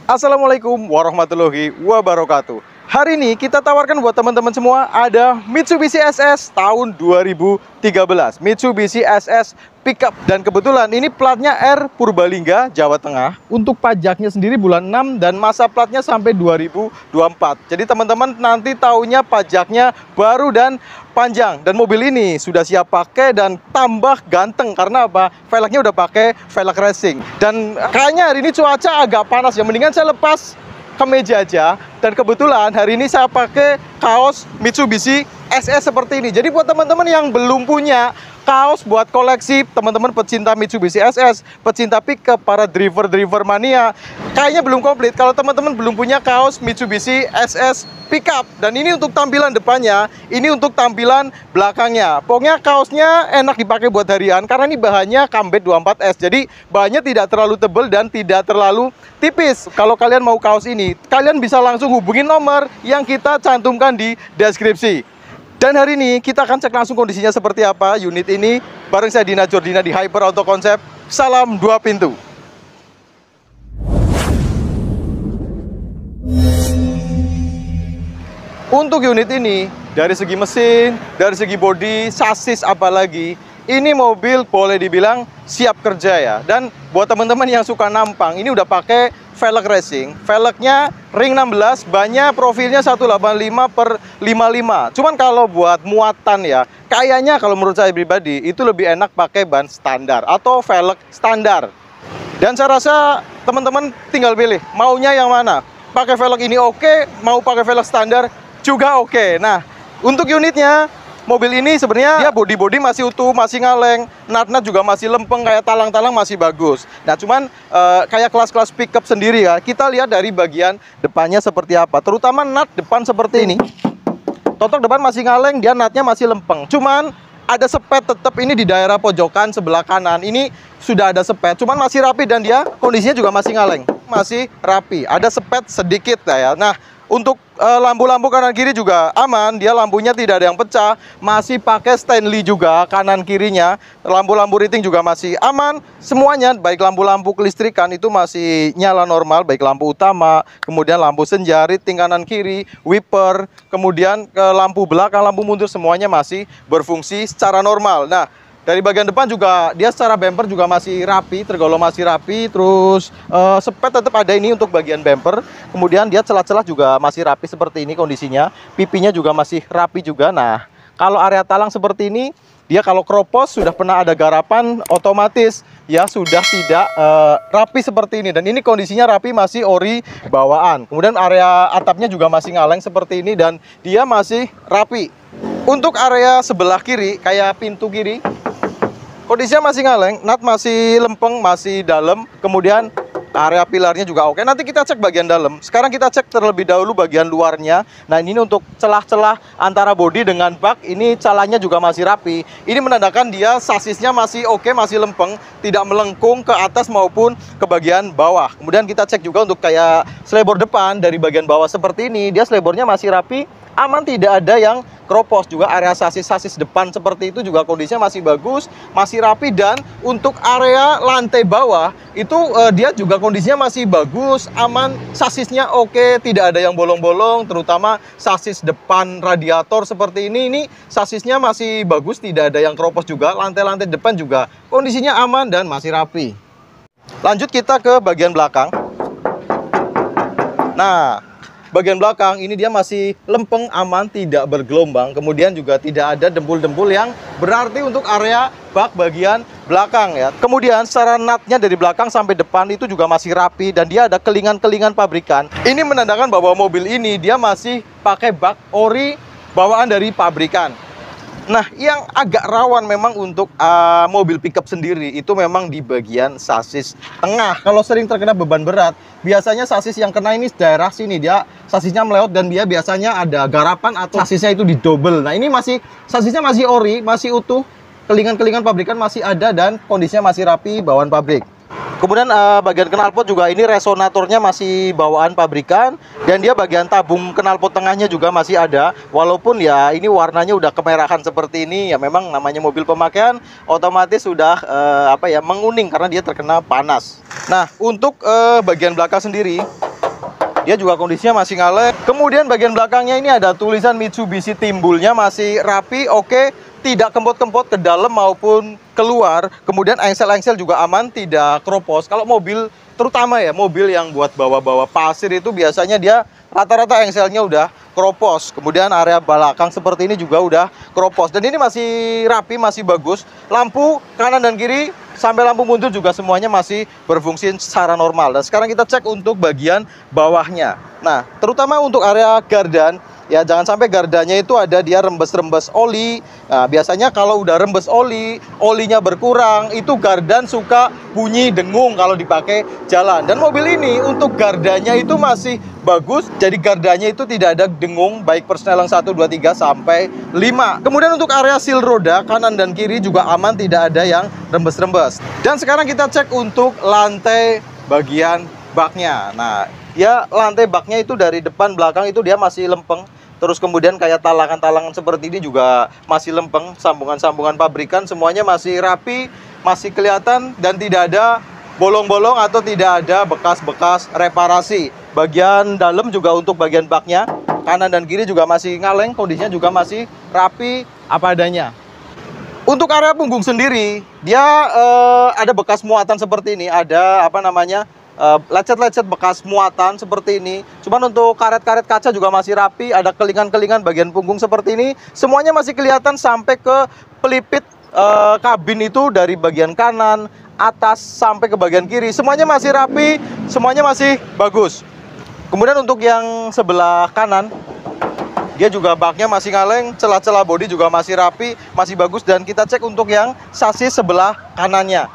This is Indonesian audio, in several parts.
Assalamualaikum warahmatullahi wabarakatuh. Hari ini kita tawarkan buat teman-teman semua ada Mitsubishi SS tahun 2013. Mitsubishi SS pickup. Dan kebetulan ini platnya R Purbalingga, Jawa Tengah. Untuk pajaknya sendiri bulan 6 dan masa platnya sampai 2024. Jadi teman-teman nanti taunya pajaknya baru dan panjang. Dan mobil ini sudah siap pakai dan tambah ganteng. Karena apa? Velgnya udah pakai velg racing. Dan kayaknya hari ini cuaca agak panas ya. Mendingan saya lepas kemeja aja. Dan kebetulan hari ini saya pakai kaos Mitsubishi SS seperti ini. Jadi buat teman-teman yang belum punya kaos buat koleksi, teman-teman pecinta Mitsubishi SS, pecinta pickup, para driver mania, kayaknya belum komplit kalau teman-teman belum punya kaos Mitsubishi SS pickup. Dan ini untuk tampilan depannya, ini untuk tampilan belakangnya. Pokoknya kaosnya enak dipakai buat harian karena ini bahannya Kambet 24S. Jadi bahannya tidak terlalu tebal dan tidak terlalu tipis. Kalau kalian mau kaos ini, kalian bisa langsung hubungi nomor yang kita cantumkan di deskripsi. Dan hari ini kita akan cek langsung kondisinya seperti apa unit ini bareng saya Dina Jordina di Hyper Auto Concept. Salam dua pintu. Untuk unit ini dari segi mesin, dari segi bodi, sasis apalagi, ini mobil boleh dibilang siap kerja ya. Dan buat teman-teman yang suka nampang, ini udah pakai velg racing. Velgnya ring 16, bannya profilnya 185/55. Cuman kalau buat muatan ya, kayaknya kalau menurut saya pribadi itu lebih enak pakai ban standar atau velg standar. Dan saya rasa teman-teman tinggal pilih maunya yang mana. Pakai velg ini oke, mau pakai velg standar juga oke. Nah, untuk unitnya, mobil ini sebenarnya dia bodi-bodi masih utuh, masih ngaleng, nut-nut juga masih lempeng, kayak talang-talang masih bagus. Nah, cuman kayak kelas-kelas pickup sendiri ya, kita lihat dari bagian depannya seperti apa. Terutama nut depan seperti ini. Totok depan masih ngaleng, dia nutnya masih lempeng. Cuman ada sepet tetap ini di daerah pojokan sebelah kanan. Ini sudah ada sepet, cuman masih rapi dan dia kondisinya juga masih ngaleng, masih rapi. Ada sepet sedikit lah ya. Nah, untuk lampu-lampu kanan kiri juga aman, dia lampunya tidak ada yang pecah, masih pakai Stanley juga kanan kirinya. Lampu-lampu riting juga masih aman, semuanya baik lampu-lampu kelistrikan itu masih nyala normal, baik lampu utama, kemudian lampu senja, riting kanan kiri, wiper, kemudian ke lampu belakang, lampu mundur semuanya masih berfungsi secara normal. Nah, dari bagian depan juga dia secara bumper juga masih rapi, tergolong masih rapi. Terus sepet tetap ada ini untuk bagian bumper. Kemudian dia celah-celah juga masih rapi seperti ini kondisinya. Pipinya juga masih rapi juga. Nah, kalau area talang seperti ini, dia kalau kropos sudah pernah ada garapan otomatis ya sudah tidak rapi seperti ini. Dan ini kondisinya rapi, masih ori bawaan. Kemudian area atapnya juga masih ngaleng seperti ini dan dia masih rapi. Untuk area sebelah kiri, kayak pintu kiri, kondisinya masih ngaleng, nut masih lempeng, masih dalam. Kemudian area pilarnya juga oke. Nanti kita cek bagian dalam. Sekarang kita cek terlebih dahulu bagian luarnya. Nah, ini untuk celah-celah antara bodi dengan bak, ini calanya juga masih rapi. Ini menandakan dia sasisnya masih oke, masih lempeng, tidak melengkung ke atas maupun ke bagian bawah. Kemudian kita cek juga untuk kayak selebor depan dari bagian bawah seperti ini. Dia selebornya masih rapi, aman, tidak ada yang kropos. Juga area sasis depan seperti itu juga kondisinya masih bagus, masih rapi. Dan untuk area lantai bawah itu dia juga kondisinya masih bagus, aman, sasisnya oke, tidak ada yang bolong-bolong. Terutama sasis depan radiator seperti ini sasisnya masih bagus, tidak ada yang kropos juga. Lantai-lantai depan juga kondisinya aman dan masih rapi. Lanjut kita ke bagian belakang. Nah, bagian belakang ini dia masih lempeng, aman, tidak bergelombang. Kemudian juga tidak ada dempul-dempul yang berarti untuk area bak bagian belakang ya. Kemudian secara nutnya dari belakang sampai depan itu juga masih rapi dan dia ada kelingan-kelingan pabrikan. Ini menandakan bahwa mobil ini dia masih pakai bak ori bawaan dari pabrikan. Nah, yang agak rawan memang untuk mobil pickup sendiri itu memang di bagian sasis tengah. Kalau sering terkena beban berat, biasanya sasis yang kena ini daerah sini, dia sasisnya melewat dan dia biasanya ada garapan atau sasisnya itu didobel. Nah, ini masih sasisnya masih ori, masih utuh, kelingan-kelingan pabrikan masih ada dan kondisinya masih rapi bawaan pabrik. Kemudian bagian knalpot juga ini resonatornya masih bawaan pabrikan. Dan dia bagian tabung knalpot tengahnya juga masih ada. Walaupun ya ini warnanya udah kemerahan seperti ini. Ya memang namanya mobil pemakaian otomatis sudah menguning karena dia terkena panas. Nah, untuk bagian belakang sendiri Dia juga kondisinya masih ngaleng. Kemudian bagian belakangnya ini ada tulisan Mitsubishi, timbulnya masih rapi, oke. Tidak kempot-kempot ke dalam maupun keluar. Kemudian engsel-engsel juga aman, tidak keropos. Kalau mobil, terutama ya mobil yang buat bawa-bawa pasir itu biasanya dia rata-rata engselnya udah keropos. Kemudian area belakang seperti ini juga udah keropos. Dan ini masih rapi, masih bagus. Lampu kanan dan kiri sampai lampu mundur juga semuanya masih berfungsi secara normal. Dan sekarang kita cek untuk bagian bawahnya. Nah, terutama untuk area gardan, ya jangan sampai gardanya itu ada dia rembes-rembes oli. Nah, biasanya kalau udah rembes oli, olinya berkurang, itu gardan suka bunyi dengung kalau dipakai jalan. Dan mobil ini untuk gardanya itu masih bagus, jadi gardanya itu tidak ada dengung, baik persneling 1, 2, 3, sampai 5. Kemudian untuk area seal roda, kanan dan kiri juga aman, tidak ada yang rembes-rembes. Dan sekarang kita cek untuk lantai bagian baknya. Nah, ya lantai baknya itu dari depan belakang itu dia masih lempeng. Terus kemudian kayak talangan-talangan seperti ini juga masih lempeng. Sambungan-sambungan pabrikan semuanya masih rapi, masih kelihatan, dan tidak ada bolong-bolong atau tidak ada bekas-bekas reparasi. Bagian dalam juga untuk bagian baknya, kanan dan kiri juga masih ngaleng, kondisinya juga masih rapi apa adanya. Untuk area punggung sendiri, dia ada bekas muatan seperti ini, ada apa namanya, lecet-lecet bekas muatan seperti ini. Cuman untuk karet-karet kaca juga masih rapi, ada kelingan-kelingan bagian punggung seperti ini. Semuanya masih kelihatan sampai ke pelipit kabin itu dari bagian kanan, atas sampai ke bagian kiri. Semuanya masih rapi, semuanya masih bagus. Kemudian untuk yang sebelah kanan, dia juga baknya masih ngaleng, celah-celah bodi juga masih rapi, masih bagus. Dan kita cek untuk yang sasis sebelah kanannya.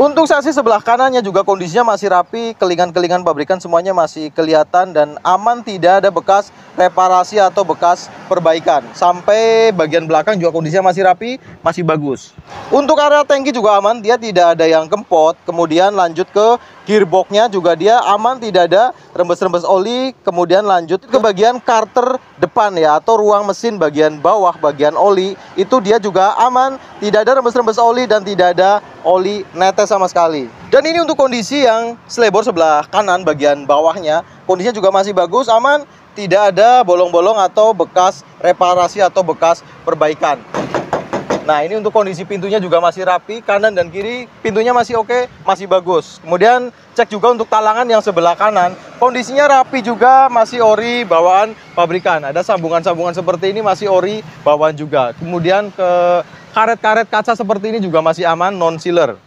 Untuk sasis sebelah kanannya juga kondisinya masih rapi, kelingan-kelingan pabrikan semuanya masih kelihatan dan aman, tidak ada bekas reparasi atau bekas perbaikan. Sampai bagian belakang juga kondisinya masih rapi, masih bagus. Untuk area tangki juga aman, dia tidak ada yang kempot. Kemudian lanjut ke gearboxnya juga dia aman, tidak ada rembes-rembes oli. Kemudian lanjut ke bagian karter depan ya, atau ruang mesin bagian bawah, bagian oli. Itu dia juga aman, tidak ada rembes-rembes oli dan tidak ada oli netes sama sekali. Dan ini untuk kondisi yang selebor sebelah kanan bagian bawahnya, kondisinya juga masih bagus, aman, tidak ada bolong-bolong atau bekas reparasi atau bekas perbaikan. Nah, ini untuk kondisi pintunya juga masih rapi, kanan dan kiri pintunya masih oke, masih bagus. Kemudian cek juga untuk talangan yang sebelah kanan, kondisinya rapi juga, masih ori bawaan pabrikan. Ada sambungan-sambungan seperti ini masih ori bawaan juga. Kemudian ke karet-karet kaca seperti ini juga masih aman, non-sealer.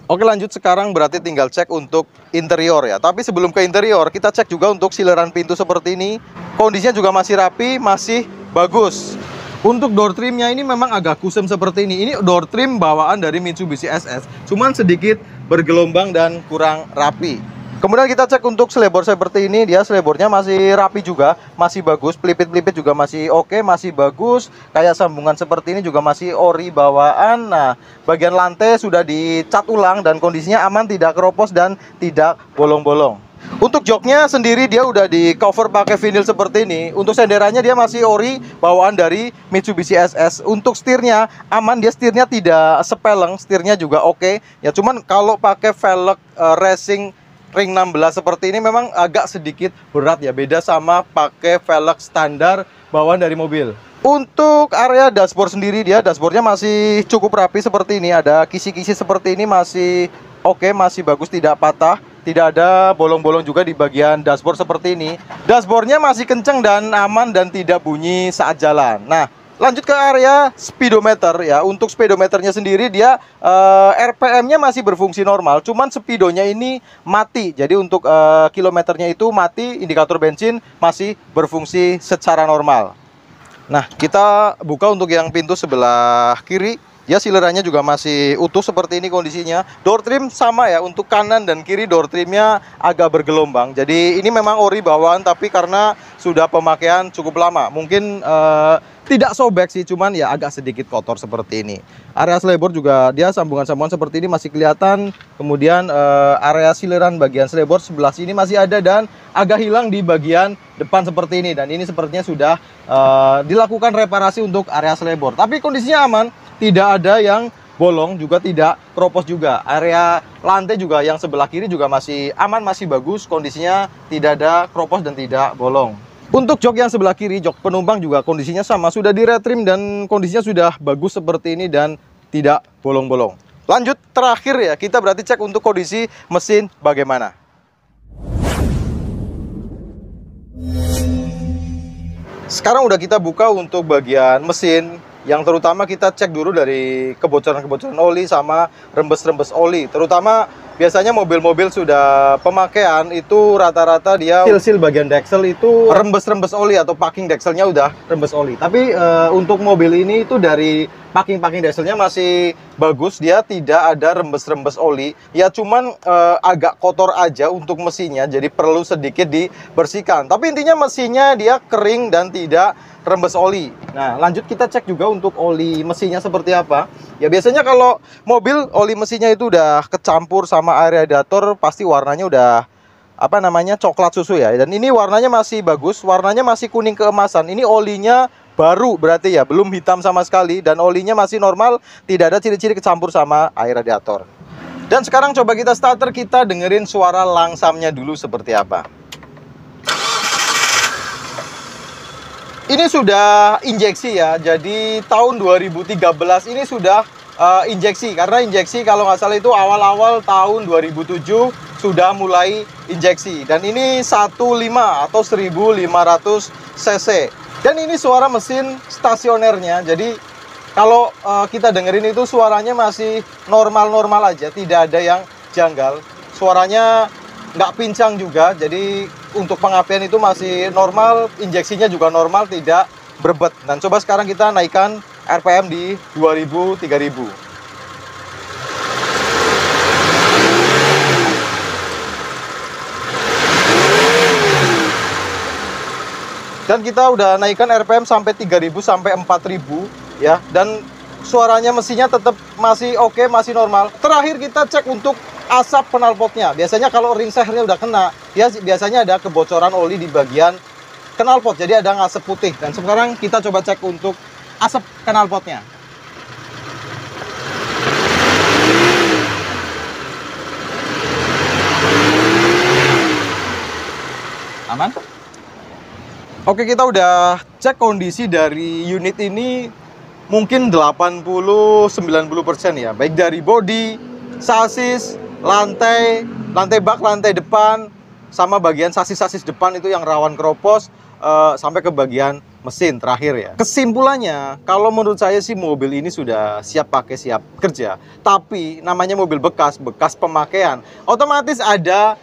Oke, lanjut sekarang berarti tinggal cek untuk interior ya. Tapi sebelum ke interior, kita cek juga untuk sileran pintu seperti ini. Kondisinya juga masih rapi, masih bagus. Untuk door trimnya ini memang agak kusem seperti ini. Ini door trim bawaan dari Mitsubishi SS, cuman sedikit bergelombang dan kurang rapi. Kemudian kita cek untuk selebor seperti ini, dia selebornya masih rapi juga, masih bagus. Pelipit-pelipit juga masih oke, masih bagus. Kayak sambungan seperti ini juga masih ori bawaan. Nah, bagian lantai sudah dicat ulang dan kondisinya aman, tidak keropos dan tidak bolong-bolong. Untuk joknya sendiri dia udah di cover pakai vinil seperti ini. Untuk senderannya dia masih ori bawaan dari Mitsubishi SS. Untuk setirnya aman, dia setirnya tidak sepeleng, setirnya juga oke. Ya cuman kalau pakai velg racing ring 16 seperti ini memang agak sedikit berat ya, beda sama pakai velg standar bawaan dari mobil. Untuk area dashboard sendiri, dia dashboardnya masih cukup rapi seperti ini. Ada kisi-kisi seperti ini masih oke, masih bagus, tidak patah. Tidak ada bolong-bolong juga di bagian dashboard seperti ini. Dashboardnya masih kenceng dan aman dan tidak bunyi saat jalan. Nah, lanjut ke area speedometer ya. Untuk speedometernya sendiri dia RPM-nya masih berfungsi normal, cuman speedonya ini mati. Jadi untuk kilometernya itu mati, indikator bensin masih berfungsi secara normal. Nah, kita buka untuk yang pintu sebelah kiri. Ya, silerannya juga masih utuh seperti ini kondisinya. Door trim sama ya, untuk kanan dan kiri door trimnya agak bergelombang. Jadi ini memang ori bawaan, tapi karena sudah pemakaian cukup lama, mungkin tidak sobek sih, cuman ya agak sedikit kotor seperti ini. Area selebor juga dia sambungan-sambungan seperti ini masih kelihatan. Kemudian area sileran bagian selebor sebelah sini masih ada dan agak hilang di bagian depan seperti ini. Dan ini sepertinya sudah dilakukan reparasi untuk area selebor. Tapi kondisinya aman, tidak ada yang bolong juga tidak, keropos juga. Area lantai juga yang sebelah kiri juga masih aman, masih bagus, kondisinya tidak ada keropos dan tidak bolong. Untuk jok yang sebelah kiri, jok penumpang juga kondisinya sama, sudah di retrim dan kondisinya sudah bagus seperti ini dan tidak bolong-bolong. Lanjut terakhir ya, kita berarti cek untuk kondisi mesin bagaimana. Sekarang udah kita buka untuk bagian mesin, yang terutama kita cek dulu dari kebocoran-kebocoran oli sama rembes-rembes oli. Terutama biasanya mobil-mobil sudah pemakaian itu rata-rata dia sil-sil bagian deksel itu rembes-rembes oli atau packing dekselnya udah rembes oli. Tapi untuk mobil ini itu dari packing dekselnya masih bagus, dia tidak ada rembes-rembes oli. Ya cuman agak kotor aja untuk mesinnya, jadi perlu sedikit dibersihkan. Tapi intinya mesinnya dia kering dan tidak rembes oli. Nah, lanjut kita cek juga untuk oli mesinnya seperti apa. Ya biasanya kalau mobil oli mesinnya itu udah kecampur sama air radiator, pasti warnanya udah apa namanya coklat susu ya. Dan ini warnanya masih bagus, warnanya masih kuning keemasan. Ini olinya baru berarti ya, belum hitam sama sekali dan olinya masih normal, tidak ada ciri-ciri kecampur sama air radiator. Dan sekarang coba kita starter, kita dengerin suara langsamnya dulu seperti apa. Ini sudah injeksi ya, jadi tahun 2013 ini sudah injeksi. Karena injeksi kalau nggak salah itu awal-awal tahun 2007 sudah mulai injeksi. Dan ini 15 atau 1500 cc. Dan ini suara mesin stasionernya, jadi kalau kita dengerin itu suaranya masih normal-normal aja, tidak ada yang janggal. Suaranya nggak pincang juga, jadi untuk pengapian itu masih normal, injeksinya juga normal, tidak berbet. Dan coba sekarang kita naikkan RPM di 2000-3000. Dan kita udah naikkan RPM sampai 3000 sampai 4000 ya, dan suaranya mesinnya tetap masih oke, masih normal. Terakhir kita cek untuk asap knalpotnya. Biasanya kalau ring sehernya udah kena, ya biasanya ada kebocoran oli di bagian knalpot, jadi ada ngasep putih. Dan sekarang kita coba cek untuk asap knalpotnya. Aman? Oke, kita udah cek kondisi dari unit ini mungkin 80-90% ya, baik dari bodi, sasis, lantai bak, lantai depan, sama bagian sasis depan itu yang rawan keropos, sampai ke bagian mesin terakhir ya. Kesimpulannya, kalau menurut saya sih mobil ini sudah siap pakai, siap kerja. Tapi namanya mobil bekas pemakaian, otomatis ada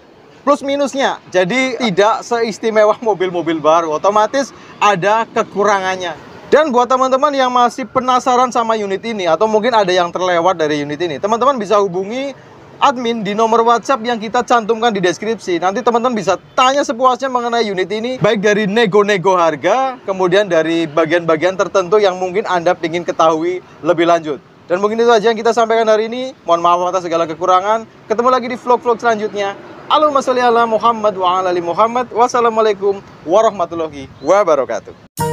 plus minusnya. Jadi tidak seistimewa mobil-mobil baru, otomatis ada kekurangannya. Dan buat teman-teman yang masih penasaran sama unit ini, atau mungkin ada yang terlewat dari unit ini, teman-teman bisa hubungi admin di nomor WhatsApp yang kita cantumkan di deskripsi. Nanti teman-teman bisa tanya sepuasnya mengenai unit ini, baik dari nego-nego harga, kemudian dari bagian-bagian tertentu yang mungkin Anda ingin ketahui lebih lanjut. Dan mungkin itu aja yang kita sampaikan hari ini. Mohon maaf atas segala kekurangan. Ketemu lagi di vlog-vlog selanjutnya. Allahumma sholli ala Muhammad wa ala ali Muhammad. Wassalamualaikum warahmatullahi wabarakatuh.